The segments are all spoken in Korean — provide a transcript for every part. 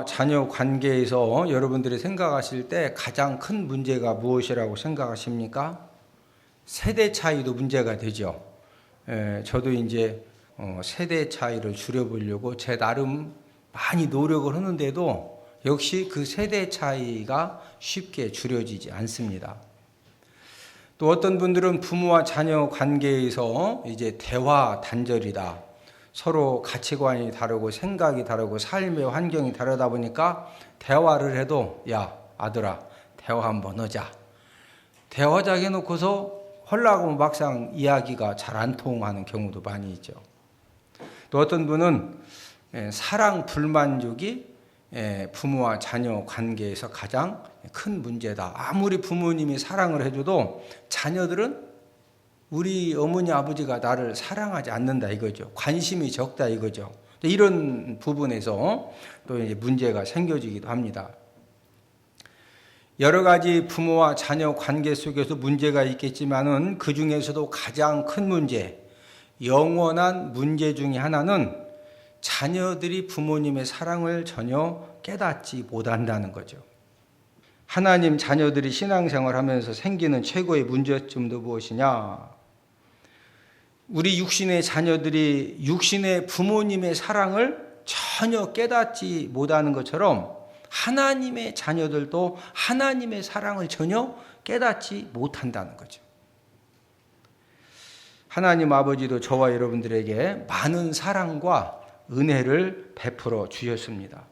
자녀 관계에서 여러분들이 생각하실 때 가장 큰 문제가 무엇이라고 생각하십니까? 세대 차이도 문제가 되죠. 저도 이제 세대 차이를 줄여보려고 제 나름 많이 노력을 하는데도 역시 그 세대 차이가 쉽게 줄여지지 않습니다. 또 어떤 분들은 부모와 자녀 관계에서 이제 대화 단절이다. 서로 가치관이 다르고 생각이 다르고 삶의 환경이 다르다 보니까 대화를 해도 야 아들아 대화 한번 하자. 대화자 해놓고서 하려고 막상 이야기가 잘 안 통하는 경우도 많이 있죠. 또 어떤 분은 사랑 불만족이 부모와 자녀 관계에서 가장 큰 문제다. 아무리 부모님이 사랑을 해줘도 자녀들은 우리 어머니 아버지가 나를 사랑하지 않는다 이거죠. 관심이 적다 이거죠. 이런 부분에서 또 이제 문제가 생겨지기도 합니다. 여러 가지 부모와 자녀 관계 속에서 문제가 있겠지만은 그 중에서도 가장 큰 문제, 영원한 문제 중에 하나는 자녀들이 부모님의 사랑을 전혀 깨닫지 못한다는 거죠. 하나님 자녀들이 신앙생활하면서 생기는 최고의 문제점도 무엇이냐? 우리 육신의 자녀들이 육신의 부모님의 사랑을 전혀 깨닫지 못하는 것처럼 하나님의 자녀들도 하나님의 사랑을 전혀 깨닫지 못한다는 거죠. 하나님 아버지도 저와 여러분들에게 많은 사랑과 은혜를 베풀어 주셨습니다.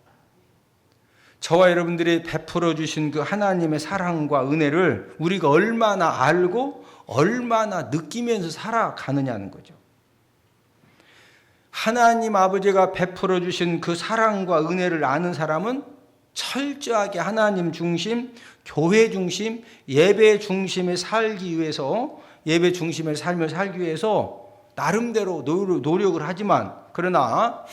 저와 여러분들이 베풀어 주신 그 하나님의 사랑과 은혜를 우리가 얼마나 알고 얼마나 느끼면서 살아가느냐는 거죠. 하나님 아버지가 베풀어 주신 그 사랑과 은혜를 아는 사람은 철저하게 하나님 중심, 교회 중심, 예배 중심에 살기 위해서 예배 중심의 삶을 살기 위해서 나름대로 노력을 하지만 그러나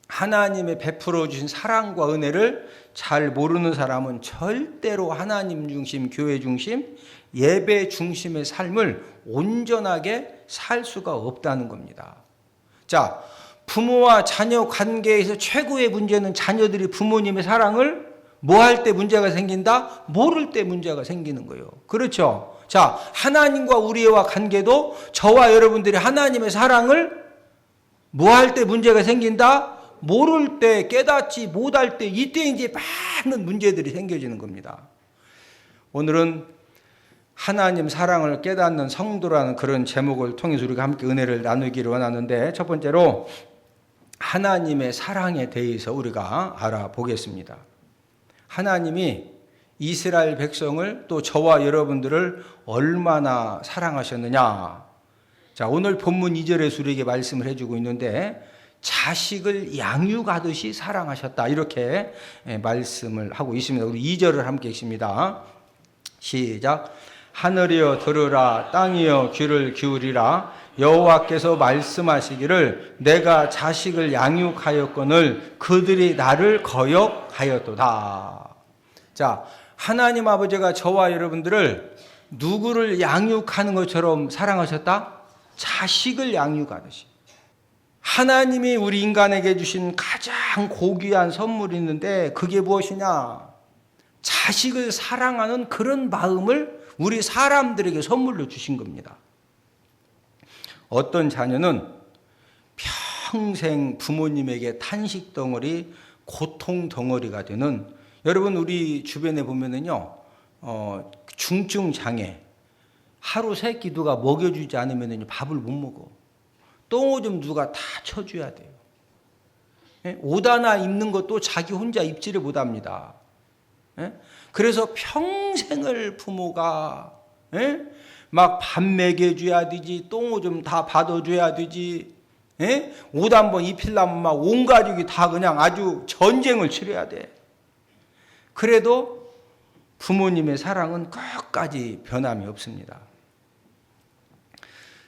하나님의 베풀어 주신 사랑과 은혜를 잘 모르는 사람은 절대로 하나님 중심, 교회 중심, 예배 중심의 삶을 온전하게 살 수가 없다는 겁니다. 자, 부모와 자녀 관계에서 최고의 문제는 자녀들이 부모님의 사랑을 뭐 할 때 문제가 생긴다? 모를 때 문제가 생기는 거예요. 그렇죠? 자, 하나님과 우리와 관계도 저와 여러분들이 하나님의 사랑을 뭐 할 때 문제가 생긴다? 모를 때, 깨닫지 못할 때, 이때 이제 많은 문제들이 생겨지는 겁니다. 오늘은 하나님 사랑을 깨닫는 성도라는 그런 제목을 통해서 우리가 함께 은혜를 나누기를 원하는데 첫 번째로 하나님의 사랑에 대해서 우리가 알아보겠습니다. 하나님이 이스라엘 백성을 또 저와 여러분들을 얼마나 사랑하셨느냐. 자, 오늘 본문 2절에서 우리에게 말씀을 해주고 있는데 자식을 양육하듯이 사랑하셨다. 이렇게 말씀을 하고 있습니다. 우리 2절을 함께 읽습니다. 시작. 하늘이여 들으라, 땅이여 귀를 기울이라. 여호와께서 말씀하시기를 내가 자식을 양육하였거늘 그들이 나를 거역하였도다. 자, 하나님 아버지가 저와 여러분들을 누구를 양육하는 것처럼 사랑하셨다? 자식을 양육하듯이. 하나님이 우리 인간에게 주신 가장 고귀한 선물이 있는데 그게 무엇이냐? 자식을 사랑하는 그런 마음을 우리 사람들에게 선물로 주신 겁니다. 어떤 자녀는 평생 부모님에게 탄식 덩어리, 고통 덩어리가 되는, 여러분 우리 주변에 보면은요, 중증 장애, 하루 세 끼 누가 먹여주지 않으면 밥을 못 먹어. 똥오줌 누가 다 쳐줘야 돼요. 옷 하나 입는 것도 자기 혼자 입지를 못합니다. 그래서 평생을 부모가 막 밥 먹여줘야 되지, 똥오줌 다 받아줘야 되지, 옷 한번 입히려면 막 온 가족이 다 그냥 아주 전쟁을 치러야 돼. 그래도 부모님의 사랑은 끝까지 변함이 없습니다.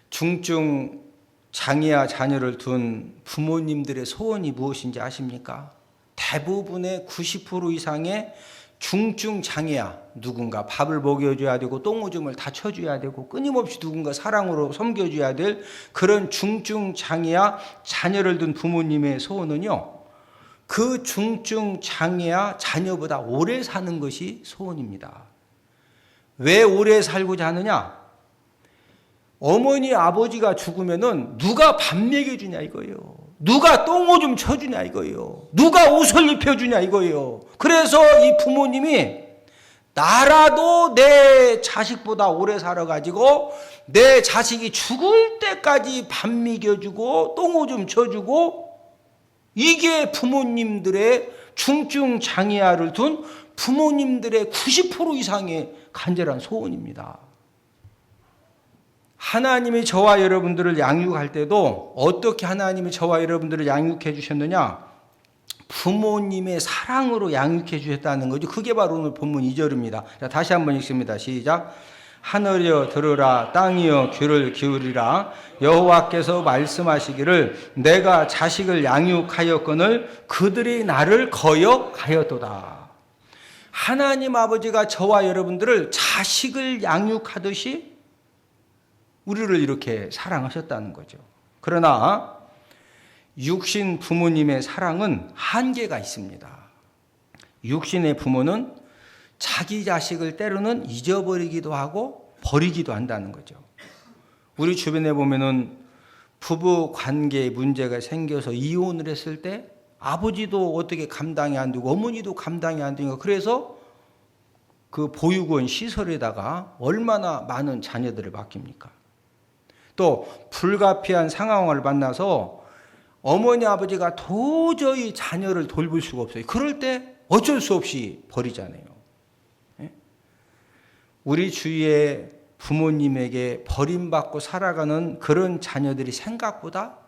중증 장애아 자녀를 둔 부모님들의 소원이 무엇인지 아십니까? 대부분의 90% 이상의 중증 장애아, 누군가 밥을 먹여줘야 되고 똥오줌을 다 쳐줘야 되고 끊임없이 누군가 사랑으로 섬겨줘야 될 그런 중증 장애아 자녀를 둔 부모님의 소원은요, 그 중증 장애야 자녀보다 오래 사는 것이 소원입니다. 왜 오래 살고자 하느냐? 어머니 아버지가 죽으면은 누가 밥 먹여주냐 이거예요. 누가 똥오줌 쳐주냐 이거예요. 누가 옷을 입혀주냐 이거예요. 그래서 이 부모님이 나라도 내 자식보다 오래 살아가지고 내 자식이 죽을 때까지 밥 먹여주고 똥오줌 쳐주고, 이게 부모님들의 중증 장애아를 둔 부모님들의 90% 이상의 간절한 소원입니다. 하나님이 저와 여러분들을 양육할 때도 어떻게 하나님이 저와 여러분들을 양육해 주셨느냐? 부모님의 사랑으로 양육해 주셨다는 거죠. 그게 바로 오늘 본문 2절입니다. 자, 다시 한번 읽습니다. 시작. 하늘이여 들으라, 땅이여 귀를 기울이라. 여호와께서 말씀하시기를 내가 자식을 양육하였거늘 그들이 나를 거역하였도다. 하나님 아버지가 저와 여러분들을 자식을 양육하듯이 우리를 이렇게 사랑하셨다는 거죠. 그러나 육신 부모님의 사랑은 한계가 있습니다. 육신의 부모는 자기 자식을 때로는 잊어버리기도 하고 버리기도 한다는 거죠. 우리 주변에 보면은 부부 관계에 문제가 생겨서 이혼을 했을 때 아버지도 어떻게 감당이 안 되고 어머니도 감당이 안 되니까, 그래서 그 보육원 시설에다가 얼마나 많은 자녀들을 맡깁니까? 또 불가피한 상황을 만나서 어머니 아버지가 도저히 자녀를 돌볼 수가 없어요. 그럴 때 어쩔 수 없이 버리잖아요. 우리 주위에 부모님에게 버림받고 살아가는 그런 자녀들이 생각보다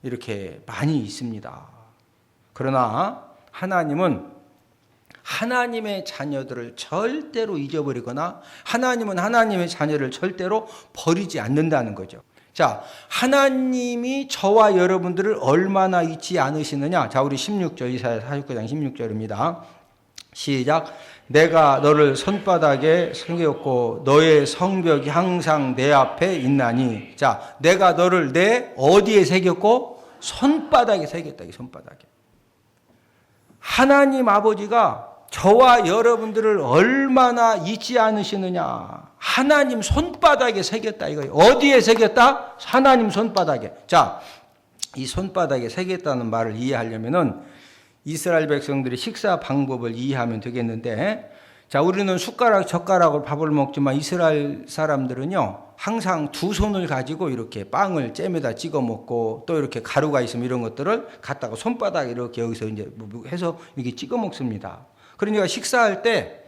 이렇게 많이 있습니다. 그러나 하나님은 하나님의 자녀들을 절대로 잊어버리거나 하나님은 하나님의 자녀를 절대로 버리지 않는다는 거죠. 자, 하나님이 저와 여러분들을 얼마나 잊지 않으시느냐? 자, 우리 16절, 이사야 49장 16절입니다. 시작. 내가 너를 손바닥에 새겼고 너의 성벽이 항상 내 앞에 있나니. 자, 내가 너를 내 어디에 새겼고? 손바닥에 새겼다. 이 손바닥에. 하나님 아버지가 저와 여러분들을 얼마나 잊지 않으시느냐. 하나님 손바닥에 새겼다 이거예요. 어디에 새겼다? 하나님 손바닥에. 자, 이 손바닥에 새겼다는 말을 이해하려면은 이스라엘 백성들이 식사 방법을 이해하면 되겠는데, 자, 우리는 숟가락 젓가락으로 밥을 먹지만 이스라엘 사람들은요 항상 두 손을 가지고 이렇게 빵을 잼에다 찍어 먹고, 또 이렇게 가루가 있으면 이런 것들을 갖다가 손바닥에 이렇게 여기서 이제 해서 이렇게 찍어 먹습니다. 그러니까 식사할 때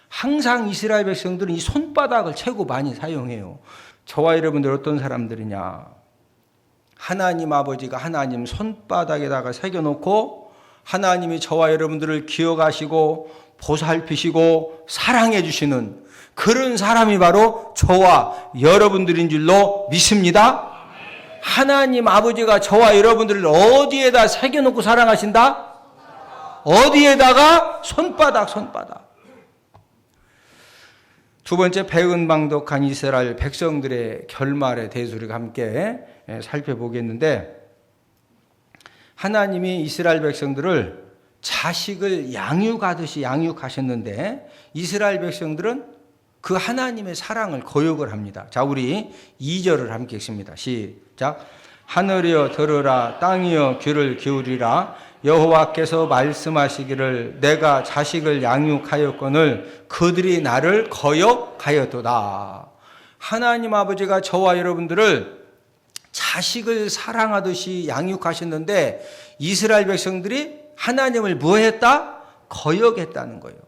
항상 이스라엘 백성들은 이 손바닥을 최고 많이 사용해요. 저와 여러분들 어떤 사람들이냐? 하나님 아버지가 하나님 손바닥에다가 새겨놓고 하나님이 저와 여러분들을 기억하시고 보살피시고 사랑해 주시는 그런 사람이 바로 저와 여러분들인 줄로 믿습니다. 하나님 아버지가 저와 여러분들을 어디에다 새겨놓고 사랑하신다? 어디에다가? 손바닥. 두 번째, 배은망덕한 이스라엘 백성들의 결말에 대해서 우리가 함께 살펴보겠는데, 하나님이 이스라엘 백성들을 자식을 양육하듯이 양육하셨는데 이스라엘 백성들은 그 하나님의 사랑을 거역을 합니다. 자, 우리 2절을 함께 읽습니다. 시작. 하늘이여 들으라, 땅이여 귀를 기울이라. 여호와께서 말씀하시기를 내가 자식을 양육하였거늘 그들이 나를 거역하였도다. 하나님 아버지가 저와 여러분들을 자식을 사랑하듯이 양육하셨는데 이스라엘 백성들이 하나님을 무엇했다? 거역했다는 거예요.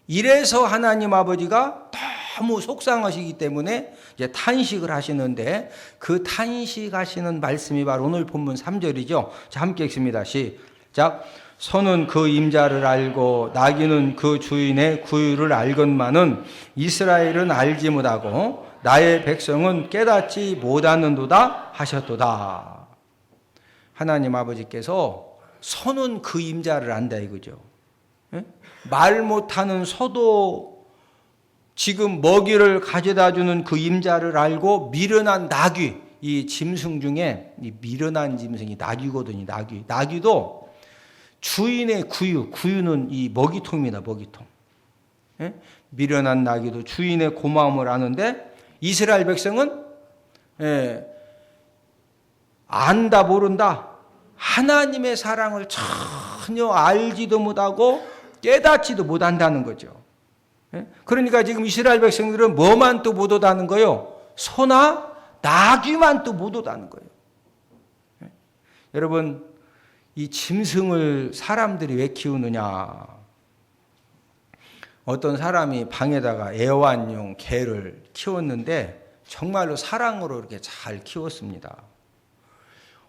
이래서 하나님 아버지가 너무 속상하시기 때문에 이제 탄식을 하시는데, 그 탄식하시는 말씀이 바로 오늘 본문 3절이죠. 자, 함께 읽습니다. 시작. 소는 그 임자를 알고 나귀는 그 주인의 구유를 알건만은 이스라엘은 알지 못하고 나의 백성은 깨닫지 못하는도다 하셨도다. 하나님 아버지께서 소는 그 임자를 안다 이거죠. 말 못하는 소도 지금 먹이를 가져다 주는 그 임자를 알고 미련한 나귀, 이 짐승 중에 이 미련한 짐승이 나귀거든요. 나귀도 주인의 구유는 이 먹이통입니다. 먹이통. 예? 미련한 나귀도 주인의 고마움을 아는데 이스라엘 백성은 안다 모른다. 하나님의 사랑을 전혀 알지도 못하고 깨닫지도 못한다는 거죠. 그러니까 지금 이스라엘 백성들은 뭐만 또 못하다는 거요? 소나 나귀만 또 못하다는 거예요. 여러분, 이 짐승을 사람들이 왜 키우느냐? 어떤 사람이 방에다가 애완용 개를 키웠는데 정말로 사랑으로 이렇게 잘 키웠습니다.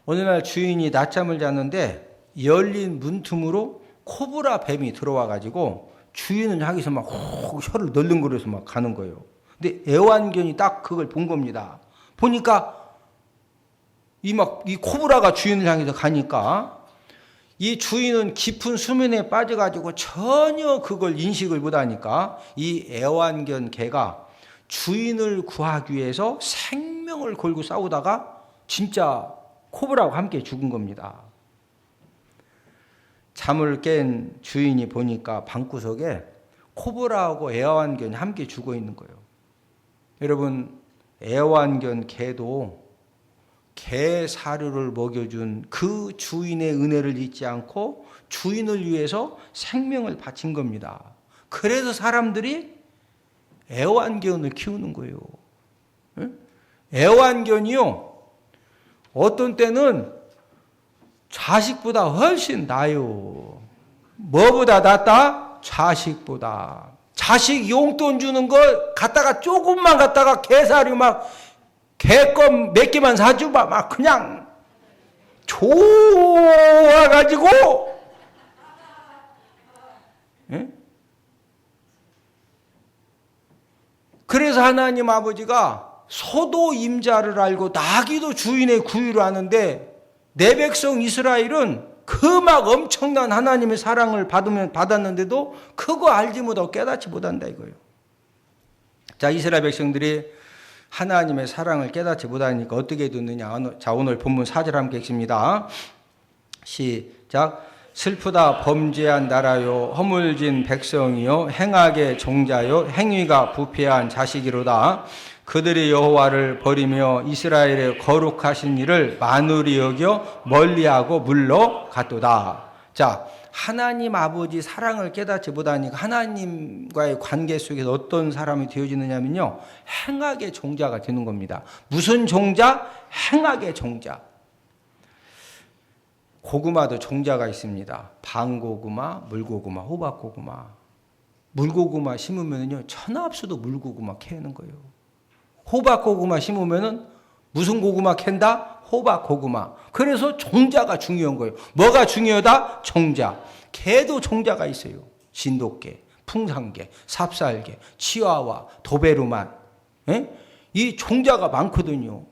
어느 날 주인이 낮잠을 잤는데 열린 문틈으로 코브라 뱀이 들어와 가지고 주인은 여기서 막 혀를 널렁거려서 막 가는 거예요. 근데 애완견이 딱 그걸 본 겁니다. 보니까 이 코브라가 주인을 향해서 가니까 이 주인은 깊은 수면에 빠져가지고 전혀 그걸 인식을 못하니까 이 애완견 개가 주인을 구하기 위해서 생명을 걸고 싸우다가 진짜 코브라와 함께 죽은 겁니다. 잠을 깬 주인이 보니까 방구석에 코브라하고 애완견이 함께 죽어 있는 거예요. 여러분, 애완견 개도 개 사료를 먹여준 그 주인의 은혜를 잊지 않고 주인을 위해서 생명을 바친 겁니다. 그래서 사람들이 애완견을 키우는 거예요. 애완견이요, 어떤 때는 자식보다 훨씬 나아요. 뭐보다 낫다? 자식보다. 자식 용돈 주는 거 갖다가 조금만 갖다가 개사료 막 개껌 몇 개만 사주봐 막 그냥 좋아가지고, 예? 그래서 하나님 아버지가 소도 임자를 알고 나귀도 주인의 구유를 아는데 내 백성 이스라엘은 그 막 엄청난 하나님의 사랑을 받았는데도 그거 알지 못하고 깨닫지 못한다 이거예요. 자, 이스라엘 백성들이 하나님의 사랑을 깨닫지 못하니까 어떻게 듣느냐. 자, 오늘 본문 4절 함께 읽습니다. 시작. 슬프다 범죄한 나라요, 허물진 백성이요, 행악의 종자요, 행위가 부패한 자식이로다. 그들이 여호와를 버리며 이스라엘의 거룩하신 일을 만울이 여겨 멀리하고 물러갔도다. 자, 하나님 아버지 사랑을 깨닫지 못하니까 하나님과의 관계 속에서 어떤 사람이 되어지느냐면요, 행악의 종자가 되는 겁니다. 무슨 종자? 행악의 종자. 고구마도 종자가 있습니다. 방고구마, 물고구마, 호박고구마. 물고구마 심으면요, 천합수도 물고구마 캐는 거예요. 호박고구마 심으면은 무슨 고구마 캔다? 호박고구마. 그래서 종자가 중요한 거예요. 뭐가 중요하다? 종자. 개도 종자가 있어요. 진돗개, 풍산개, 삽살개, 치와와, 도베르만. 예? 이 종자가 많거든요.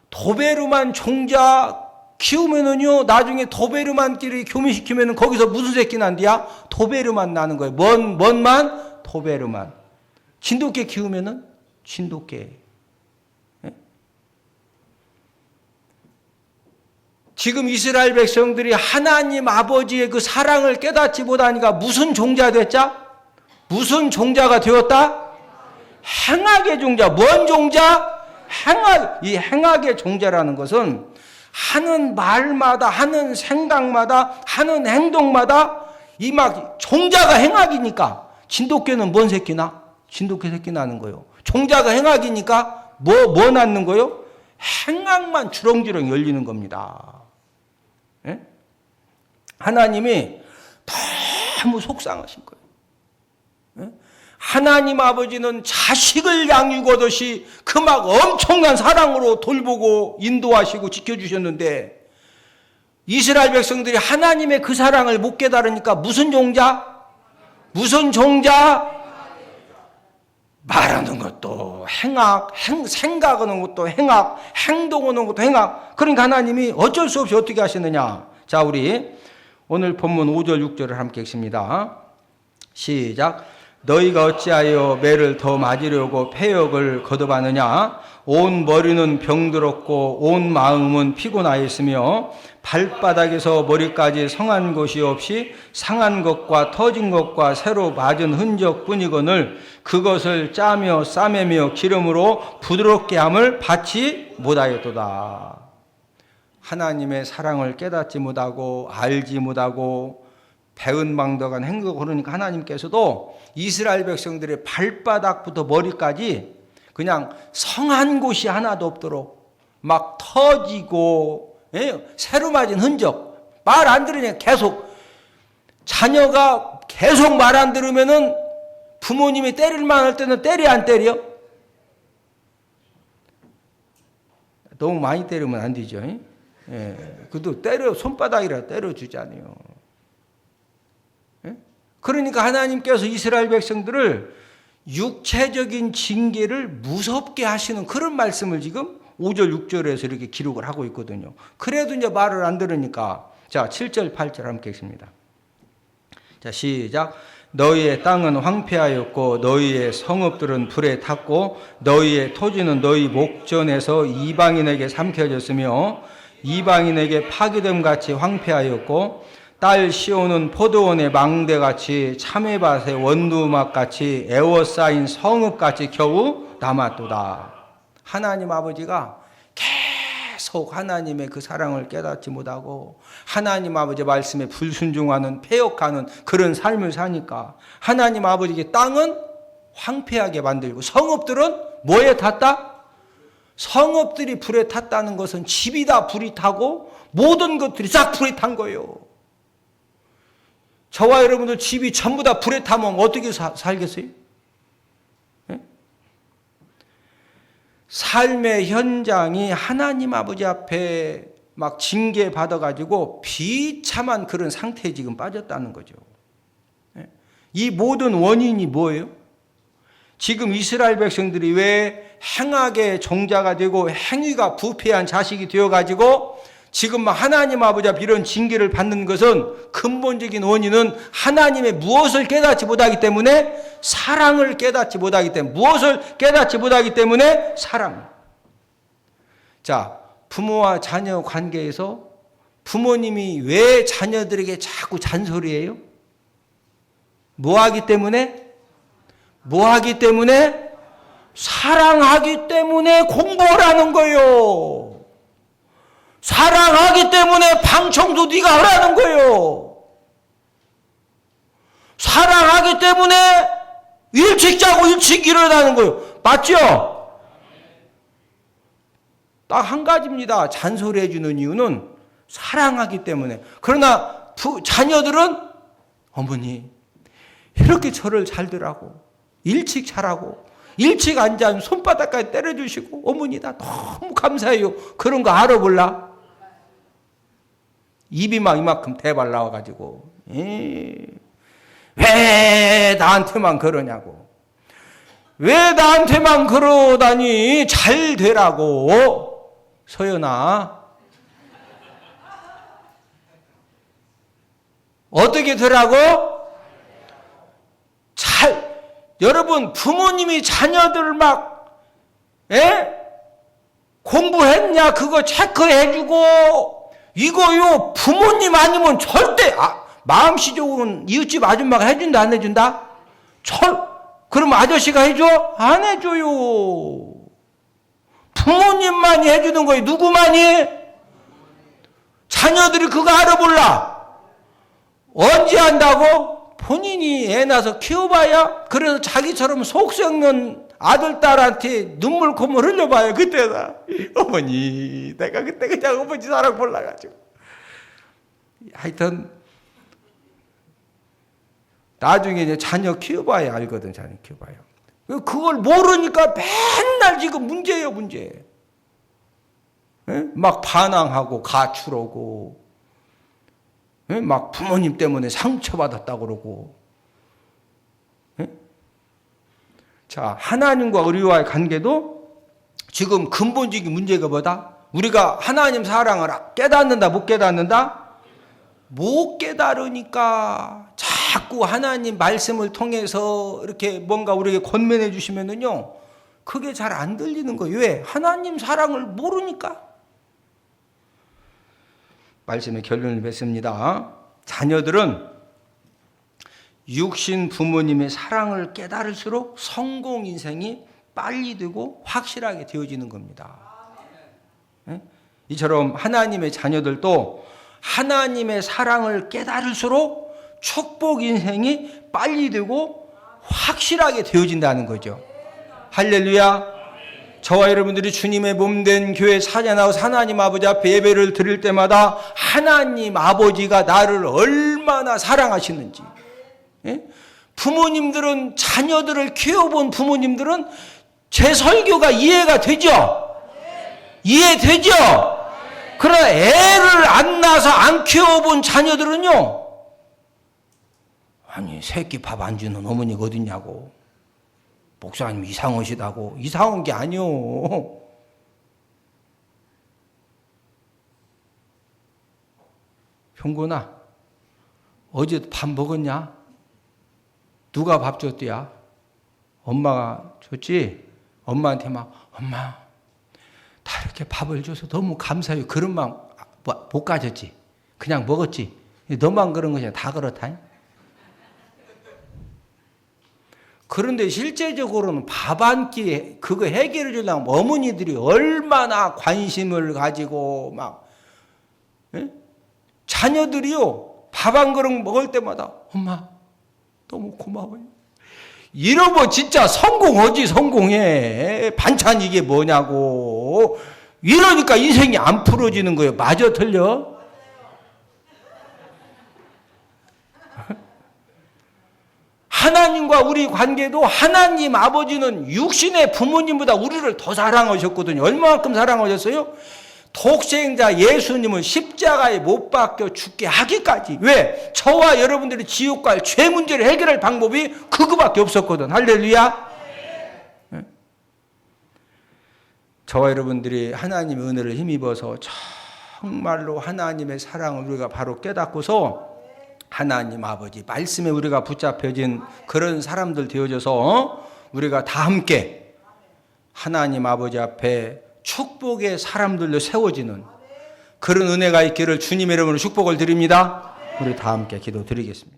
도베르만 종자 키우면은요, 나중에 도베르만끼리 교미시키면은 거기서 무슨 새끼 난디야? 도베르만 나는 거예요. 뭔만? 도베르만. 진돗개 키우면은 진돗개. 지금 이스라엘 백성들이 하나님 아버지의 그 사랑을 깨닫지 못하니까 무슨 종자 됐자? 무슨 종자가 되었다? 행악의 종자. 뭔 종자? 행악. 이 행악의 종자라는 것은 하는 말마다, 하는 생각마다, 하는 행동마다 이 막 종자가 행악이니까 진돗개는 뭔 새끼나? 진돗개 새끼 나는 거예요. 종자가 행악이니까 뭐 낳는 거예요? 행악만 주렁주렁 열리는 겁니다. 예? 하나님이 너무 속상하신 거예요. 예? 하나님 아버지는 자식을 양육하듯이 그 막 엄청난 사랑으로 돌보고 인도하시고 지켜주셨는데 이스라엘 백성들이 하나님의 그 사랑을 못 깨달으니까 무슨 종자? 무슨 종자? 말하는 것도 행악, 생각하는 것도 행악, 행동하는 것도 행악. 그러니까 하나님이 어쩔 수 없이 어떻게 하시느냐. 자, 우리 오늘 본문 5절 6절을 함께 읽습니다. 시작. 너희가 어찌하여 매를 더 맞으려고 패역을 거듭하느냐? 온 머리는 병들었고 온 마음은 피곤하였으며 발바닥에서 머리까지 성한 곳이 없이 상한 것과 터진 것과 새로 맞은 흔적뿐이거늘 그것을 짜며 싸매며 기름으로 부드럽게 함을 받지 못하였도다. 하나님의 사랑을 깨닫지 못하고 알지 못하고 배은망덕한 행동을 그러니까 하나님께서도 이스라엘 백성들의 발바닥부터 머리까지 그냥 성한 곳이 하나도 없도록 막 터지고 새로 맞은 흔적 말 안 들으냐 계속 자녀가 계속 말 안 들으면은 부모님이 때릴만 할 때는 때려 안 때려? 너무 많이 때리면 안 되죠. 그래도 때려 손바닥이라 때려주잖아요. 그러니까 하나님께서 이스라엘 백성들을 육체적인 징계를 무섭게 하시는 그런 말씀을 지금 5절 6절에서 이렇게 기록을 하고 있거든요. 그래도 이제 말을 안 들으니까 자 7절 8절 함께 읽습니다. 자 시작. 너희의 땅은 황폐하였고 너희의 성읍들은 불에 탔고 너희의 토지는 너희 목전에서 이방인에게 삼켜졌으며 이방인에게 파기됨같이 황폐하였고 딸 시온은 포도원의 망대같이 참외밭의 원두막같이 애워싸인 성읍같이 겨우 남았도다. 하나님 아버지가 계속 하나님의 그 사랑을 깨닫지 못하고 하나님 아버지 말씀에 불순종하는 패역하는 그런 삶을 사니까 하나님 아버지의 땅은 황폐하게 만들고 성읍들은 뭐에 탔다? 성읍들이 불에 탔다는 것은 집이 다 불이 타고 모든 것들이 싹 불에 탄 거예요. 저와 여러분들 집이 전부 다 불에 타면 어떻게 살겠어요? 네? 삶의 현장이 하나님 아버지 앞에 막 징계받아가지고 비참한 그런 상태에 지금 빠졌다는 거죠. 네? 이 모든 원인이 뭐예요? 지금 이스라엘 백성들이 왜 행악의 종자가 되고 행위가 부패한 자식이 되어가지고 지금 하나님 아버지 앞 이런 징계를 받는 것은 근본적인 원인은 하나님의 무엇을 깨닫지 못하기 때문에 사랑을 깨닫지 못하기 때문에 무엇을 깨닫지 못하기 때문에 사랑. 자, 부모와 자녀 관계에서 부모님이 왜 자녀들에게 자꾸 잔소리해요? 뭐 하기 때문에? 뭐 하기 때문에? 사랑하기 때문에 공부하라는 거예요. 사랑하기 때문에 방청도 네가 하라는 거예요. 사랑하기 때문에 일찍 자고 일찍 일어나는 거예요. 맞죠? 딱 한 가지입니다. 잔소리해 주는 이유는 사랑하기 때문에. 그러나 자녀들은 어머니 이렇게 저를 잘들라고 일찍 자라고 일찍 앉아 손바닥까지 때려주시고 어머니 나 너무 감사해요. 그런 거 알아볼라? 입이 막 이만큼 대발 나와가지고 왜 나한테만 그러냐고 왜 나한테만 그러다니 잘 되라고 서연아 어떻게 되라고? 여러분 부모님이 자녀들 막 공부했냐 그거 체크해주고 이거요 부모님 아니면 절대 마음씨좋은 이웃집 아줌마가 해준다 안 해준다? 그럼 아저씨가 해줘? 안 해줘요. 부모님만이 해주는 거예요. 누구만이? 자녀들이 그거 알아볼라. 언제 한다고? 본인이 애 낳아서 키워봐야 그래서 자기처럼 속썩는 아들, 딸한테 눈물 콧물 흘려봐요. 그때다. 어머니, 내가 그때 그냥 어머니 사랑 몰라가지고. 하여튼, 나중에 이제 자녀 키워봐야 알거든, 자녀 키워봐요. 그걸 모르니까 맨날 지금 문제예요, 문제. 막 반항하고 가출하고, 막 부모님 때문에 상처받았다고 그러고. 자, 하나님과 우리와의 관계도 지금 근본적인 문제가 뭐다? 우리가 하나님 사랑을 깨닫는다, 못 깨닫는다? 못 깨달으니까 자꾸 하나님 말씀을 통해서 이렇게 뭔가 우리에게 권면해 주시면은요, 그게 잘 안 들리는 거예요. 왜? 하나님 사랑을 모르니까. 말씀의 결론을 맺습니다. 자녀들은 육신 부모님의 사랑을 깨달을수록 성공 인생이 빨리 되고 확실하게 되어지는 겁니다. 이처럼 하나님의 자녀들도 하나님의 사랑을 깨달을수록 축복 인생이 빨리 되고 확실하게 되어진다는 거죠. 할렐루야. 저와 여러분들이 주님의 몸된 교회 찬양하고 하나님 아버지 앞에 예배를 드릴 때마다 하나님 아버지가 나를 얼마나 사랑하시는지, 부모님들은, 자녀들을 키워본 부모님들은 제 설교가 이해가 되죠? 이해되죠? 그러나 애를 안 낳아서 안 키워본 자녀들은요, 아니 새끼 밥 안 주는 어머니가 어딨냐고, 목사님 이상하시다고. 이상한 게 아니요. 형곤아, 어제 밥 먹었냐? 누가 밥 줬대야? 엄마가 줬지? 엄마한테 막, 엄마 다 이렇게 밥을 줘서 너무 감사해요. 그런 마음 못 가졌지? 그냥 먹었지? 너만 그런 것이 아니라 다 그렇다. 그런데 실제적으로는 밥 한 끼 그거 해결해 주려면 어머니들이 얼마나 관심을 가지고 막, 자녀들이요 밥 한 그릇 먹을 때마다 엄마 너무 고마워요. 이러면 진짜 성공하지. 성공해. 반찬 이게 뭐냐고. 이러니까 인생이 안 풀어지는 거예요. 맞아 틀려? 하나님과 우리 관계도 하나님 아버지는 육신의 부모님보다 우리를 더 사랑하셨거든요. 얼마만큼 사랑하셨어요? 독생자 예수님은 십자가에 못 박혀 죽게 하기까지. 왜? 저와 여러분들이 지옥 갈 죄 문제를 해결할 방법이 그거밖에 없었거든. 할렐루야. 저와 여러분들이 하나님의 은혜를 힘입어서 정말로 하나님의 사랑을 우리가 바로 깨닫고서 하나님 아버지 말씀에 우리가 붙잡혀진 그런 사람들 되어져서 우리가 다 함께 하나님 아버지 앞에 축복의 사람들로 세워지는 그런 은혜가 있기를 주님의 이름으로 축복을 드립니다. 우리 다 함께 기도드리겠습니다.